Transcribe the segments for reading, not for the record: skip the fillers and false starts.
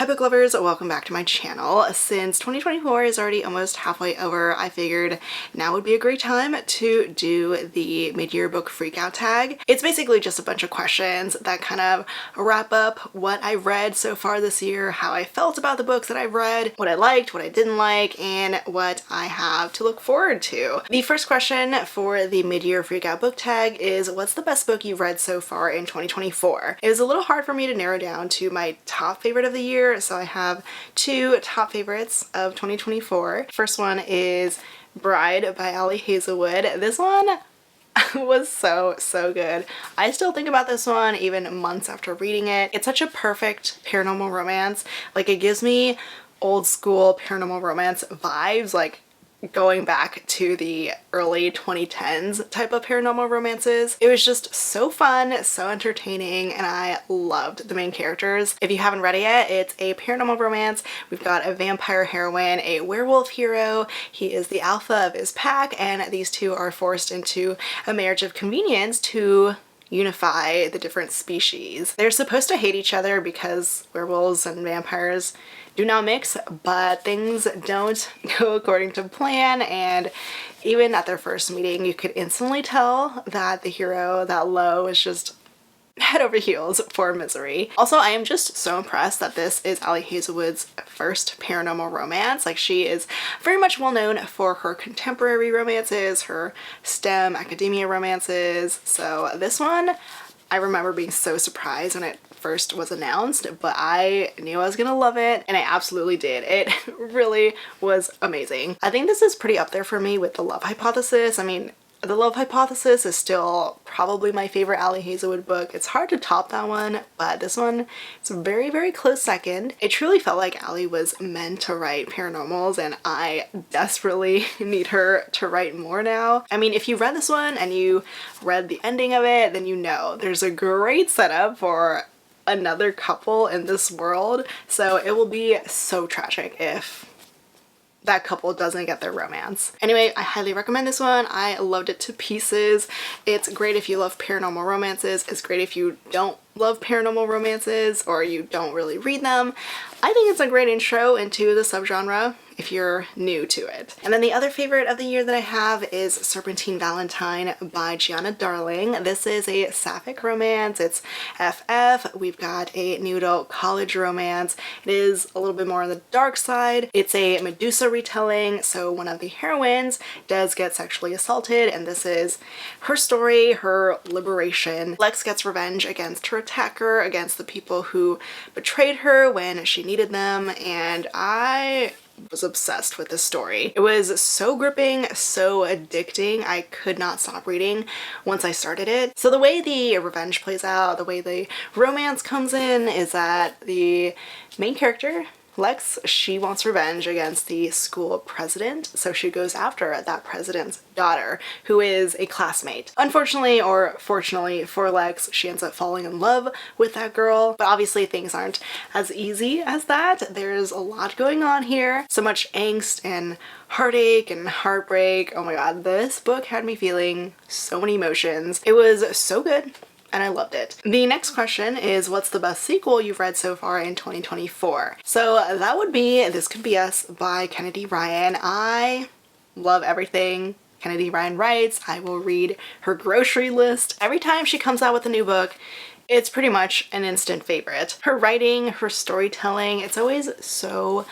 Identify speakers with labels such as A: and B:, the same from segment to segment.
A: Hi book lovers, welcome back to my channel. Since 2024 is already almost halfway over, I figured now would be a great time to do the mid-year book freakout tag. It's basically just a bunch of questions that kind of wrap up what I read so far this year, how I felt about the books that I've read, what I liked, what I didn't like, and what I have to look forward to. The first question for the mid-year freakout book tag is, what's the best book you've read so far in 2024? It was a little hard for me to narrow down to my top favorite of the year, so I have two top favorites of 2024. First one is Bride by Hazelwood. This one was so good. I still think about this one even months after reading it. It's such a perfect paranormal romance. Like, it gives me old school paranormal romance vibes, like going back to the early 2010s type of paranormal romances. It was just so fun, so entertaining, and I loved the main characters. If you haven't read it yet, it's a paranormal romance. We've got a vampire heroine, a werewolf hero. He is the alpha of his pack, and these two are forced into a marriage of convenience to unify the different species. They're supposed to hate each other because werewolves and vampires do not mix, but things don't go according to plan, and even at their first meeting you could instantly tell that the hero, that Lo, is just head over heels for misery. Also, I am just so impressed that this is Hazelwood's first paranormal romance. Like, she is very much well known for her contemporary romances, her STEM academia romances, so this one, I remember being so surprised when it first was announced, but I knew I was gonna love it, and I absolutely did. It really was amazing. I think this is pretty up there for me with The Love Hypothesis. I mean, The Love Hypothesis is still probably my favorite Hazelwood book. It's hard to top that one, but this one is a very close second. It truly felt like Allie was meant to write paranormals, and I desperately need her to write more now. I mean, if you read this one and you read the ending of it, then you know there's a great setup for another couple in this world, so it will be so tragic if that couple doesn't get their romance. Anyway, I highly recommend this one. I loved it to pieces. It's great if you love paranormal romances. It's great if you don't love paranormal romances or you don't really read them. I think it's a great intro into the subgenre if you're new to it. And then the other favorite of the year that I have is Serpentine Valentine by Gianna Darling. This is a sapphic romance. It's FF. We've got a new adult college romance. It is a little bit more on the dark side. It's a Medusa retelling, so one of the heroines does get sexually assaulted, and this is her story, her liberation. Lex gets revenge against her attacker, against the people who betrayed her when she needed them, and I was obsessed with this story. It was so gripping, so addicting. I could not stop reading once I started it. So the way the revenge plays out, the way the romance comes in, is that the main character, Lex, she wants revenge against the school president, so she goes after that president's daughter, who is a classmate. Unfortunately, or fortunately for Lex, she ends up falling in love with that girl, but obviously things aren't as easy as that. There's a lot going on here. So much angst and heartache and heartbreak. Oh my god, this book had me feeling so many emotions. It was so good, and I loved it. The next question is, what's the best sequel you've read so far in 2024? So that would be This Could Be Us by Kennedy Ryan. I love everything Kennedy Ryan writes. I will read her grocery list. Every time she comes out with a new book, it's pretty much an instant favorite. Her writing, her storytelling, it's always so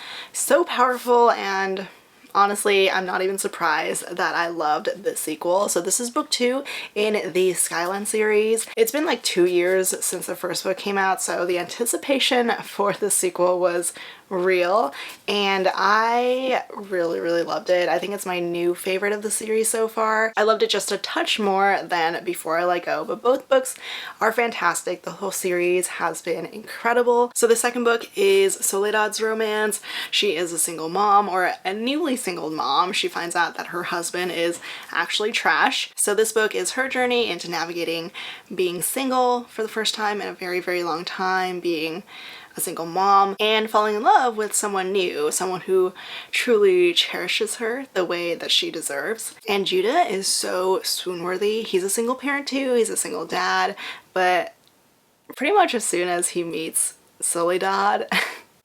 A: powerful, and honestly, I'm not even surprised that I loved this sequel. So this is book 2 in the Skyline series. It's been like 2 years since the first book came out, so the anticipation for the sequel was real, and I really loved it. I think it's my new favorite of the series so far. I loved it just a touch more than Before I Let Go, but both books are fantastic. The whole series has been incredible. So the second book is Soledad's romance. She is a single mom, or a newly single mom. She finds out that her husband is actually trash. So this book is her journey into navigating being single for the first time in a very long time, being a single mom, and falling in love with someone new, someone who truly cherishes her the way that she deserves. And Judah is so swoon-worthy. He's a single parent too, he's a single dad, but pretty much as soon as he meets Soledad,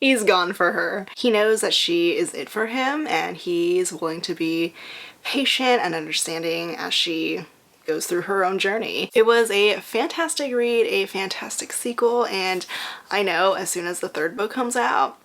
A: He's gone for her. He knows that she is it for him, and he's willing to be patient and understanding as she goes through her own journey. It was a fantastic read, a fantastic sequel, and I know as soon as the third book comes out,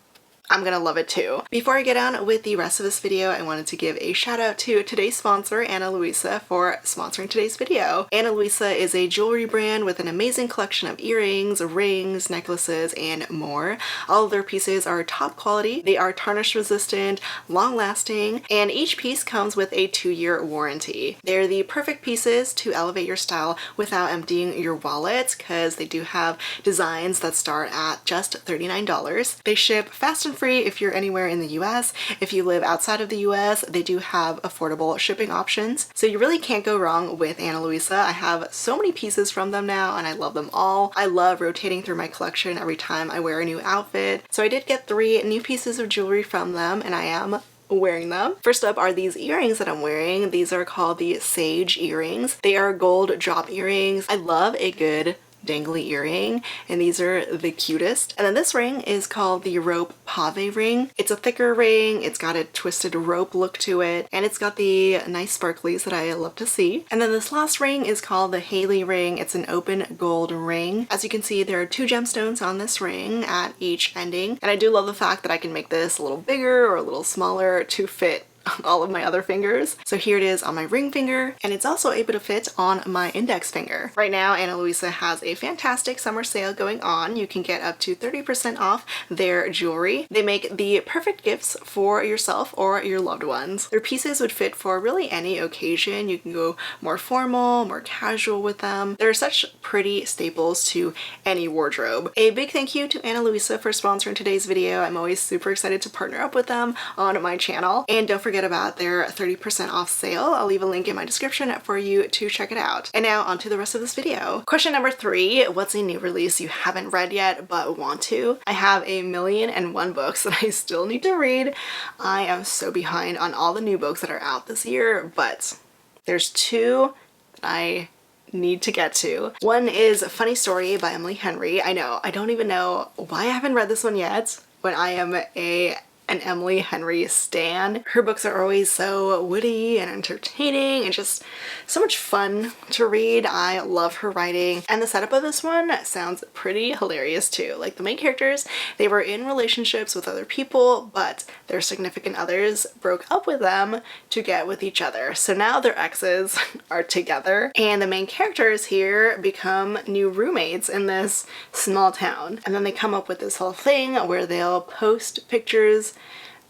A: I'm gonna love it too. Before I get on with the rest of this video, I wanted to give a shout out to today's sponsor, Ana Luisa, for sponsoring today's video. Ana Luisa is a jewelry brand with an amazing collection of earrings, rings, necklaces, and more. All of their pieces are top quality, they are tarnish resistant, long lasting, and each piece comes with a 2-year warranty. They're the perfect pieces to elevate your style without emptying your wallet, because they do have designs that start at just $39. They ship fast and free if you're anywhere in the US. If you live outside of the US, they do have affordable shipping options. So you really can't go wrong with Ana Luisa. I have so many pieces from them now and I love them all. I love rotating through my collection every time I wear a new outfit. So I did get 3 new pieces of jewelry from them and I am wearing them. First up are these earrings that I'm wearing. These are called the Sage earrings. They are gold drop earrings. I love a good dangly earring, and these are the cutest. And then this ring is called the rope pave ring. It's a thicker ring, it's got a twisted rope look to it, and it's got the nice sparklies that I love to see. And then this last ring is called the Haley ring. It's an open gold ring. As you can see, there are 2 gemstones on this ring at each ending, and I do love the fact that I can make this a little bigger or a little smaller to fit all of my other fingers. So here it is on my ring finger, and it's also able to fit on my index finger. Right now, Ana Luisa has a fantastic summer sale going on. You can get up to 30% off their jewelry. They make the perfect gifts for yourself or your loved ones. Their pieces would fit for really any occasion. You can go more formal, more casual with them. They're such pretty staples to any wardrobe. A big thank you to Ana Luisa for sponsoring today's video. I'm always super excited to partner up with them on my channel. And don't forget about their 30% off sale. I'll leave a link in my description for you to check it out. And now on to the rest of this video. Question number 3, what's a new release you haven't read yet but want to? I have 1,000,001 books that I still need to read. I am so behind on all the new books that are out this year, but there's 2 that I need to get to. One is Funny Story by Emily Henry. I know, I don't even know why I haven't read this one yet, but I am an Emily Henry stan. Her books are always so witty and entertaining and just so much fun to read. I love her writing, and the setup of this one sounds pretty hilarious too. Like, the main characters, they were in relationships with other people, but their significant others broke up with them to get with each other. So now their exes are together, and the main characters here become new roommates in this small town. And then they come up with this whole thing where they'll post pictures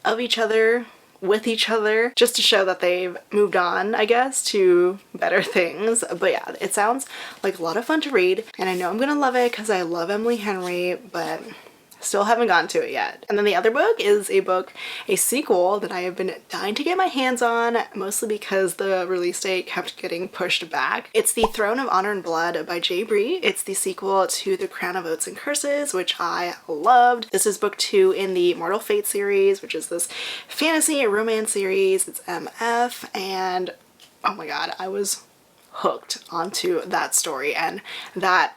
A: of each other with each other just to show that they've moved on, I guess, to better things. But yeah, it sounds like a lot of fun to read, and I know I'm gonna love it because I love Emily Henry, but still haven't gotten to it yet. And then the other book is a sequel that I have been dying to get my hands on, mostly because the release date kept getting pushed back. It's The Throne of Honor and Blood by J. Bree. It's the sequel to The Crown of Oaths and Curses, which I loved. This is book 2 in the Mortal Fate series, which is this fantasy romance series. It's MF, and oh my god, I was hooked onto that story and that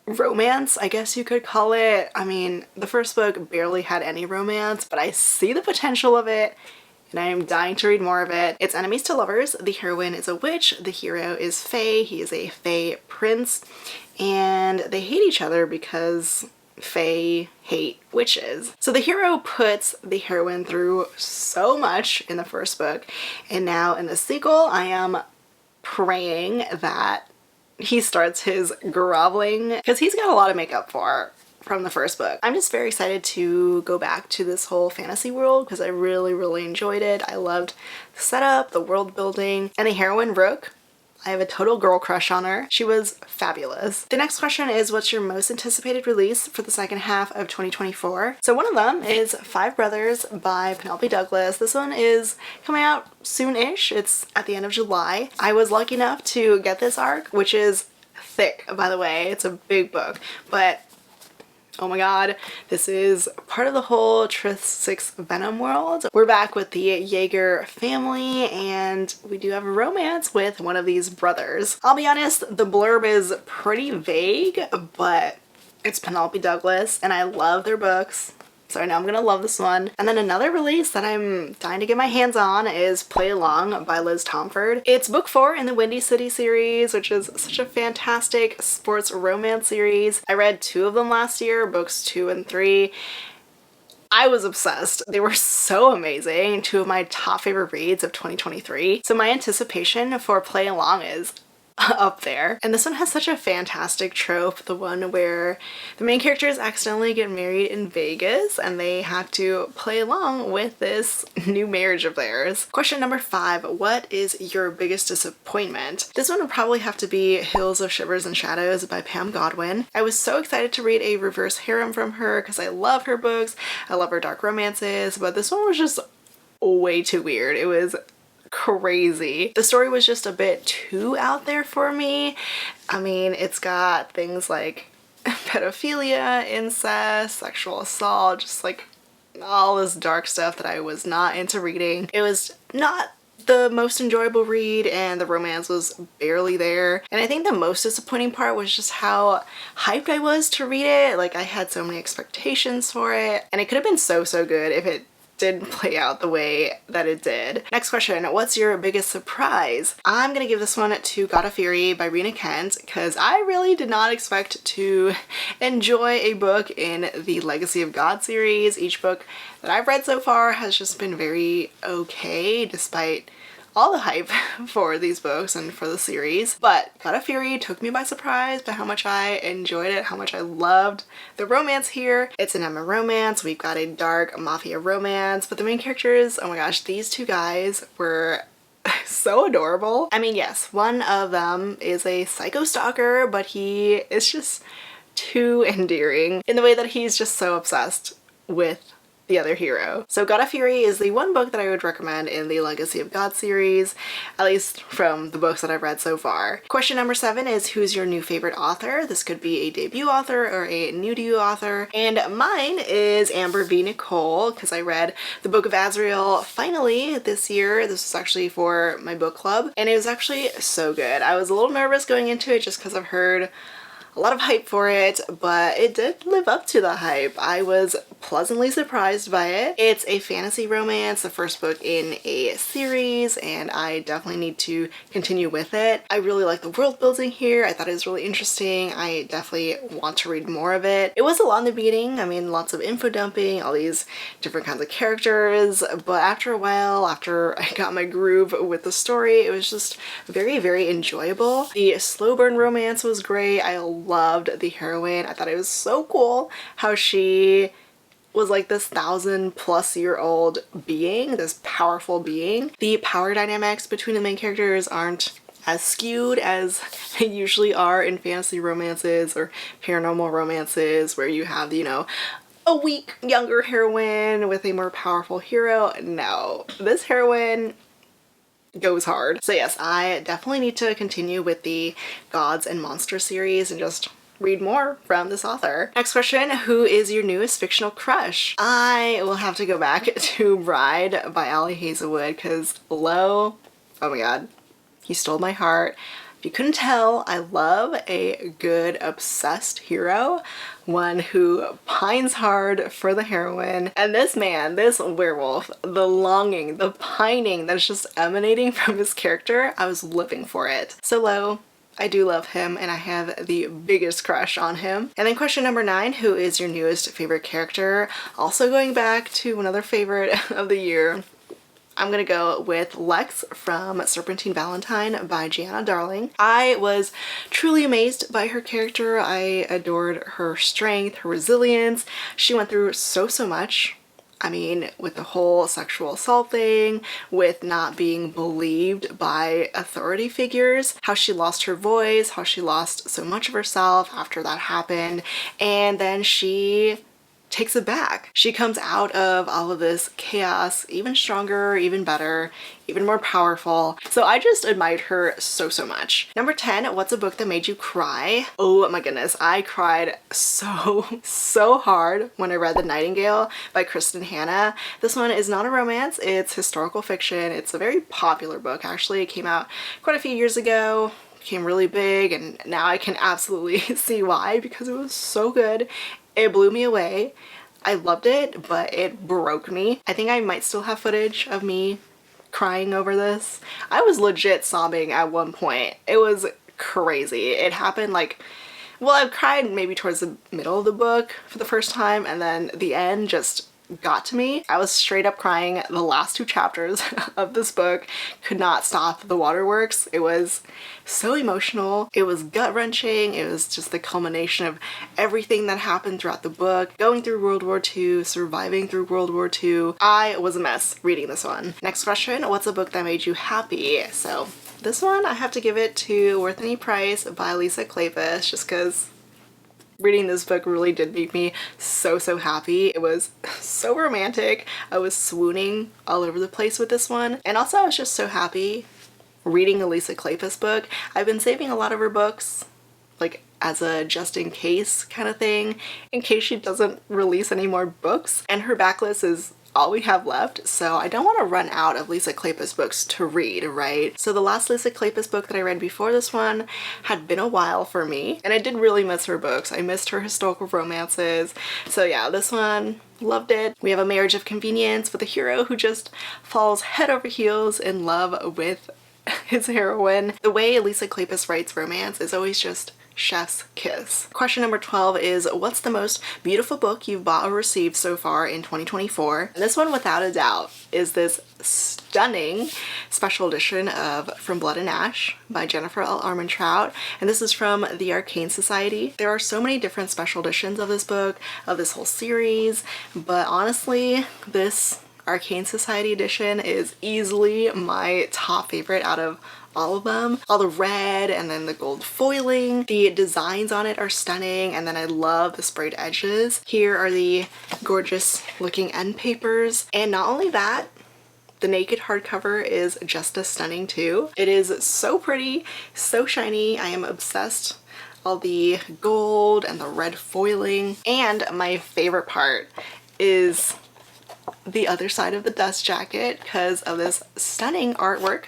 A: romance, I guess you could call it. I mean, the first book barely had any romance, but I see the potential of it and I am dying to read more of it. It's enemies to lovers. The heroine is a witch, the hero is Fae. He is a Fae prince, and they hate each other because Fae hate witches. So the hero puts the heroine through so much in the first book, and now in the sequel I am praying that he starts his groveling, because he's got a lot to make up for from the first book. I'm just very excited to go back to this whole fantasy world because I really enjoyed it. I loved the setup, the world building, and the heroine Rook. I have a total girl crush on her. She was fabulous. The next question is, what's your most anticipated release for the second half of 2024? So one of them is Five Brothers by Penelope Douglas. This one is coming out soon-ish. It's at the end of July. I was lucky enough to get this arc, which is thick, by the way. It's a big book, but oh my god, this is part of the whole Trith 6 Venom world. We're back with the Jaeger family, and we do have a romance with one of these brothers. I'll be honest, the blurb is pretty vague, but it's Penelope Douglas, and I love their books. So I know I'm gonna love this one. And then another release that I'm dying to get my hands on is Play Along by Liz Tomford. It's book 4 in the Windy City series, which is such a fantastic sports romance series. I read 2 of them last year, books 2 and 3. I was obsessed. They were so amazing. 2 of my top favorite reads of 2023. So my anticipation for Play Along is up there. And this one has such a fantastic trope, the one where the main characters accidentally get married in Vegas and they have to play along with this new marriage of theirs. Question number 5, what is your biggest disappointment? This one would probably have to be Hills of Shivers and Shadows by Pam Godwin. I was so excited to read a reverse harem from her because I love her books, I love her dark romances, but this one was just way too weird. It was crazy. The story was just a bit too out there for me. I mean, it's got things like pedophilia, incest, sexual assault, just like all this dark stuff that I was not into reading. It was not the most enjoyable read and the romance was barely there. And I think the most disappointing part was just how hyped I was to read it. Like I had so many expectations for it and it could have been so good if it didn't play out the way that it did. Next question, what's your biggest surprise? I'm gonna give this one to God of Fury by Rina Kent because I really did not expect to enjoy a book in the Legacy of God series. Each book that I've read so far has just been very okay despite all the hype for these books and for the series. But God of Fury took me by surprise by how much I enjoyed it, how much I loved the romance here. It's an Emma romance, we've got a dark mafia romance, but the main characters, oh my gosh, these 2 guys were so adorable. I mean, yes, one of them is a psycho stalker, but he is just too endearing in the way that he's just so obsessed with the other hero. So God of Fury is the one book that I would recommend in the Legacy of God series, at least from the books that I've read so far. Question number 7 is who's your new favorite author? This could be a debut author or a new debut author. And mine is Amber V. Nicole because I read the Book of Azrael finally this year. This was actually for my book club and it was actually so good. I was a little nervous going into it just because I've heard a lot of hype for it, but it did live up to the hype. I was pleasantly surprised by it. It's a fantasy romance, the first book in a series, and I definitely need to continue with it. I really like the world building here. I thought it was really interesting. I definitely want to read more of it. It was a lot in the beginning. I mean, lots of info dumping, all these different kinds of characters, but after a while, after I got my groove with the story, it was just very enjoyable. The slow burn romance was great. I loved the heroine. I thought it was so cool how she was like this 1,000+ year-old being, this powerful being. The power dynamics between the main characters aren't as skewed as they usually are in fantasy romances or paranormal romances where you have, you know, a weak younger heroine with a more powerful hero. No, this heroine goes hard. So yes, I definitely need to continue with the Gods and Monsters series and just read more from this author. Next question, who is your newest fictional crush? I will have to go back to Bride by Ali Hazelwood because oh my god, he stole my heart. If you couldn't tell, I love a good obsessed hero, one who pines hard for the heroine. And this man, this werewolf, the longing, the pining that's just emanating from his character, I was living for it. So I do love him and I have the biggest crush on him. And then question number 9, who is your newest favorite character? Also going back to another favorite of the year, I'm gonna go with Lex from Serpentine Valentine by Gianna Darling. I was truly amazed by her character. I adored her strength, her resilience. She went through so much. I mean, with the whole sexual assault thing, with not being believed by authority figures, how she lost her voice, how she lost so much of herself after that happened, and then she takes it back. She comes out of all of this chaos even stronger, even better, even more powerful. So I just admired her so much. Number 10, what's a book that made you cry? Oh my goodness, I cried so hard when I read The Nightingale by Kristen Hanna. This one is not a romance, it's historical fiction. It's a very popular book actually. It came out quite a few years ago, became really big, and now I can absolutely see why because it was so good. It blew me away. I loved it, but it broke me. I think I might still have footage of me crying over this. I was legit sobbing at one point. It was crazy. It happened like, well, I cried maybe towards the middle of the book for the first time, and then the end just got to me. I was straight up crying the last 2 chapters of this book. Could not stop the waterworks. It was so emotional. It was gut-wrenching. It was just the culmination of everything that happened throughout the book. Going through World War II, surviving through World War II. I was a mess reading this one. Next question, what's a book that made you happy? So this one, I have to give it to Worth Any Price by Lisa Kleypas, just because reading this book really did make me so happy. It was so romantic. I was swooning all over the place with this one. And also I was just so happy reading a Lisa Kleypas book. I've been saving a lot of her books like as a just in case kind of thing, in case she doesn't release any more books. And her backlist is all we have left, so I don't want to run out of Lisa Kleypas books to read, right? So the last Lisa Kleypas book that I read before this one had been a while for me, and I did really miss her books. I missed her historical romances. So yeah, this one, loved it. We have a marriage of convenience with a hero who just falls head over heels in love with his heroine. The way Lisa Kleypas writes romance is always just chef's kiss. Question number 12 is, what's the most beautiful book you've bought or received so far in 2024? And this one, without a doubt, is this stunning special edition of From Blood and Ash by Jennifer L. Armentrout, and this is from the Arcane Society. There are so many different special editions of this book, of this whole series, but honestly, this Arcane Society edition is easily my top favorite out of all of them. All the red and then the gold foiling. The designs on it are stunning, and then I love the sprayed edges. Here are the gorgeous looking end papers. And not only that, the naked hardcover is just as stunning too. It is so pretty, so shiny. I am obsessed. All the gold and the red foiling. And my favorite part is the other side of the dust jacket because of this stunning artwork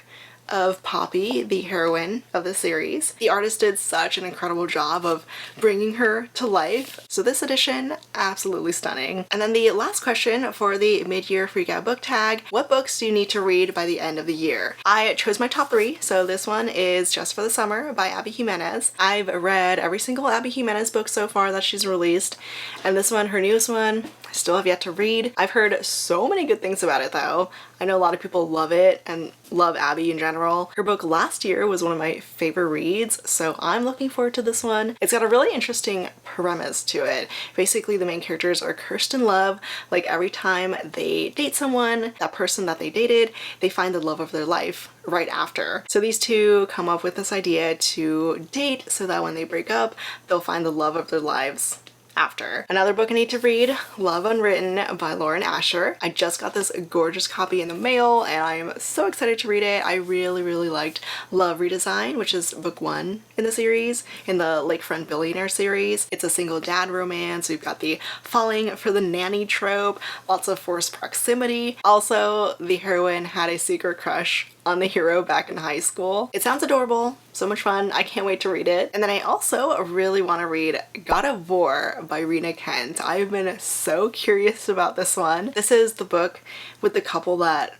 A: of Poppy, the heroine of the series. The artist did such an incredible job of bringing her to life. So this edition, absolutely stunning. And then the last question for the mid-year Freakout book tag, what books do you need to read by the end of the year? I chose my top 3, so this one is Just for the Summer by Abby Jimenez. I've read every single Abby Jimenez book so far that she's released, and this one, her newest one, I still have yet to read. I've heard so many good things about it though. I know a lot of people love it and love Abby in general. Her book last year was one of my favorite reads, so I'm looking forward to this one. It's got a really interesting premise to it. Basically, the main characters are cursed in love. Like every time they date someone, that person that they dated, they find the love of their life right after. So these two come up with this idea to date so that when they break up, they'll find the love of their lives after. Another book I need to read, Love Unwritten by Lauren Asher. I just got this gorgeous copy in the mail and I am so excited to read it. I really liked Love Redesign, which is book 1 in the series, in the Lakefront Billionaire series. It's a single dad romance. We've got the falling for the nanny trope, lots of forced proximity. Also, the heroine had a secret crush on the hero back in high school. It sounds adorable, so much fun. I can't wait to read it. And then I also really want to read God of War by Rina Kent. I've been so curious about this one. This is the book with the couple that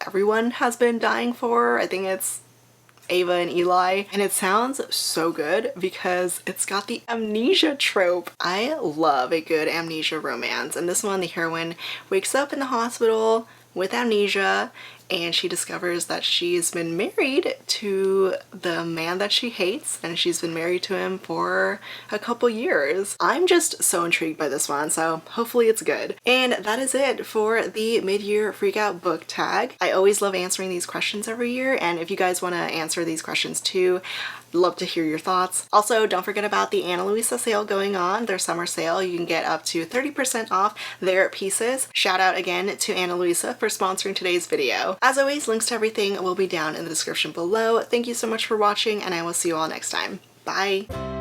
A: everyone has been dying for. I think it's Ava and Eli, and it sounds so good because it's got the amnesia trope. I love a good amnesia romance, and this one, the heroine wakes up in the hospital with amnesia and she discovers that she's been married to the man that she hates, and she's been married to him for a couple years. I'm just so intrigued by this one, so hopefully it's good. And that is it for the mid-year Freakout book tag. I always love answering these questions every year, and if you guys want to answer these questions too, love to hear your thoughts. Also, don't forget about the Ana Luisa sale going on, their summer sale. You can get up to 30% off their pieces. Shout out again to Ana Luisa for sponsoring today's video. As always, links to everything will be down in the description below. Thank you so much for watching, and I will see you all next time. Bye!